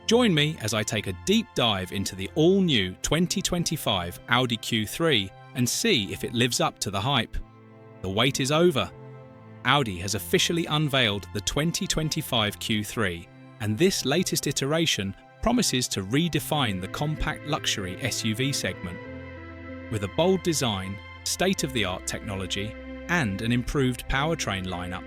Join me as I take a deep dive into the all-new 2025 Audi Q3 and see if it lives up to the hype. The wait is over. Audi has officially unveiled the 2025 Q3, and this latest iteration promises to redefine the compact luxury SUV segment. With a bold design, state-of-the-art technology, and an improved powertrain lineup,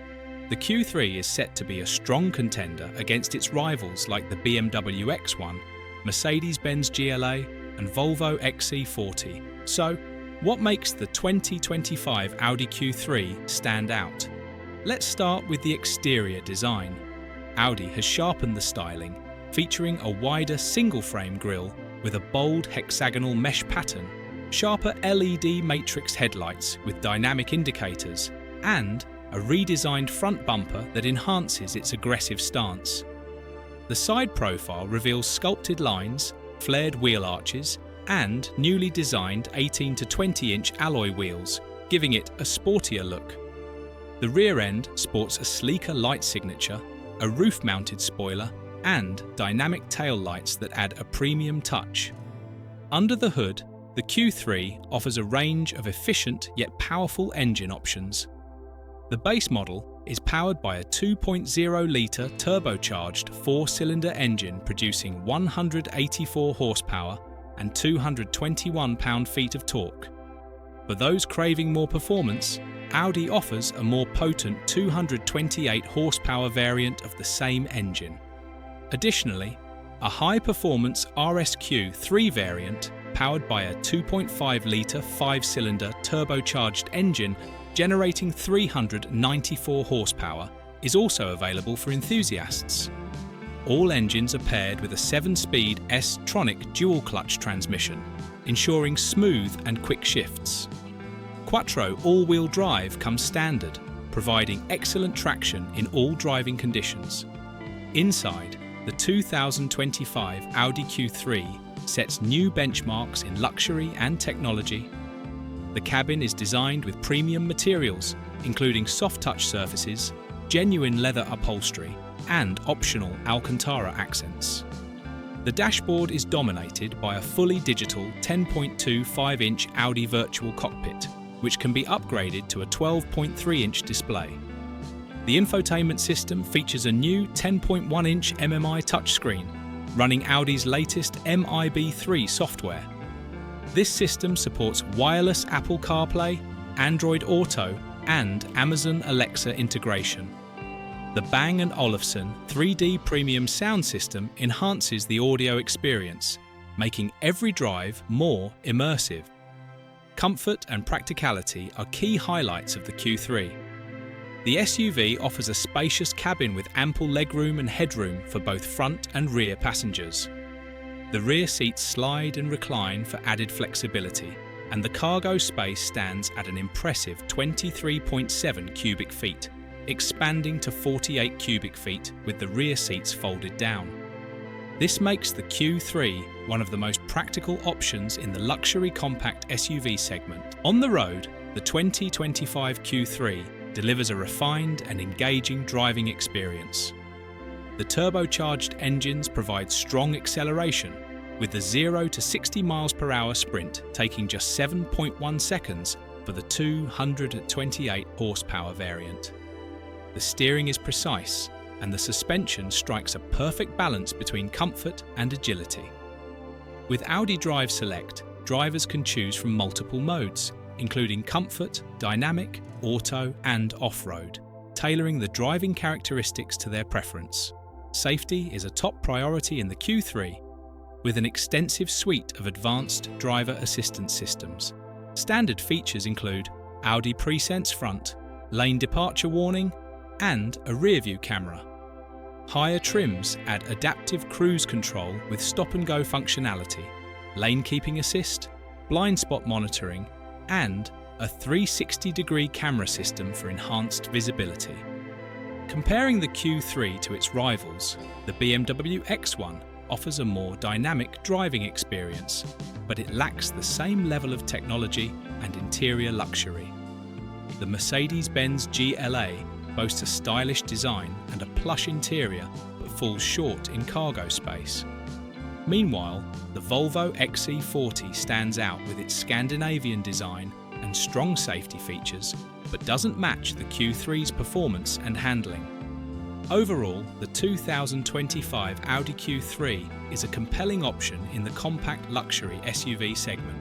the Q3 is set to be a strong contender against its rivals like the BMW X1, Mercedes-Benz GLA, and Volvo XC40. So, what makes the 2025 Audi Q3 stand out? Let's start with the exterior design. Audi has sharpened the styling, featuring a wider single-frame grille with a bold hexagonal mesh pattern, sharper LED matrix headlights with dynamic indicators, and a redesigned front bumper that enhances its aggressive stance. The side profile reveals sculpted lines, flared wheel arches, and newly designed 18 to 20-inch alloy wheels, giving it a sportier look. The rear end sports a sleeker light signature, a roof-mounted spoiler, and dynamic tail lights that add a premium touch. Under the hood, the Q3 offers a range of efficient yet powerful engine options. The base model is powered by a 2.0-litre turbocharged four-cylinder engine producing 184 horsepower and 221 pound-feet of torque. For those craving more performance, Audi offers a more potent 228 horsepower variant of the same engine. Additionally, a high-performance RSQ3 variant powered by a 2.5-litre 5-cylinder turbocharged engine generating 394 horsepower is also available for enthusiasts. All engines are paired with a 7-speed S-tronic dual-clutch transmission, ensuring smooth and quick shifts. Quattro all-wheel drive comes standard, providing excellent traction in all driving conditions. Inside, the 2025 Audi Q3 sets new benchmarks in luxury and technology. The cabin is designed with premium materials, including soft-touch surfaces, genuine leather upholstery, and optional Alcantara accents. The dashboard is dominated by a fully digital 10.25-inch Audi virtual cockpit, which can be upgraded to a 12.3-inch display. The infotainment system features a new 10.1-inch MMI touchscreen, running Audi's latest MIB3 software. This system supports wireless Apple CarPlay, Android Auto, and Amazon Alexa integration. The Bang & Olufsen 3D premium sound system enhances the audio experience, making every drive more immersive. Comfort and practicality are key highlights of the Q3. The SUV offers a spacious cabin with ample legroom and headroom for both front and rear passengers. The rear seats slide and recline for added flexibility, and the cargo space stands at an impressive 23.7 cubic feet, expanding to 48 cubic feet with the rear seats folded down. This makes the Q3 one of the most practical options in the luxury compact SUV segment. On the road, the 2025 Q3 delivers a refined and engaging driving experience. The turbocharged engines provide strong acceleration, with the 0 to 60 miles per hour sprint taking just 7.1 seconds for the 228 horsepower variant. The steering is precise, and the suspension strikes a perfect balance between comfort and agility. With Audi Drive Select, drivers can choose from multiple modes, including comfort, dynamic, auto, and off-road, tailoring the driving characteristics to their preference. Safety is a top priority in the Q3, with an extensive suite of advanced driver assistance systems. Standard features include Audi Presense front, lane departure warning, and a rear-view camera. Higher trims add adaptive cruise control with stop-and-go functionality, lane keeping assist, blind spot monitoring, and a 360-degree camera system for enhanced visibility. Comparing the Q3 to its rivals, the BMW X1 offers a more dynamic driving experience, but it lacks the same level of technology and interior luxury. The Mercedes-Benz GLA boasts a stylish design and a plush interior, but falls short in cargo space. Meanwhile, the Volvo XC40 stands out with its Scandinavian design and strong safety features, but doesn't match the Q3's performance and handling. Overall, the 2025 Audi Q3 is a compelling option in the compact luxury SUV segment.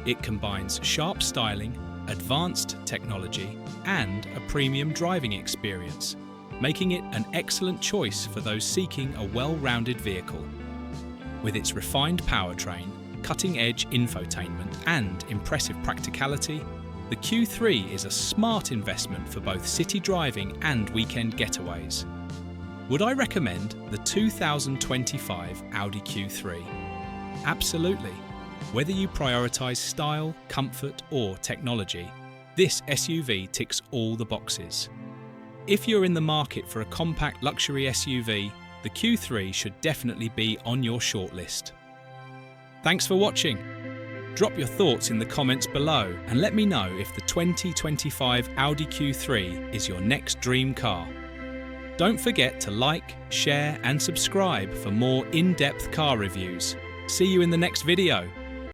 It combines sharp styling, advanced technology, and a premium driving experience, making it an excellent choice for those seeking a well-rounded vehicle. With its refined powertrain, cutting-edge infotainment, and impressive practicality, the Q3 is a smart investment for both city driving and weekend getaways. Would I recommend the 2025 Audi Q3? Absolutely. Whether you prioritise style, comfort, or technology, this SUV ticks all the boxes. If you're in the market for a compact luxury SUV, the Q3 should definitely be on your shortlist. Thanks for watching. Drop your thoughts in the comments below and let me know if the 2025 Audi Q3 is your next dream car. Don't forget to like, share and subscribe for more in-depth car reviews. See you in the next video.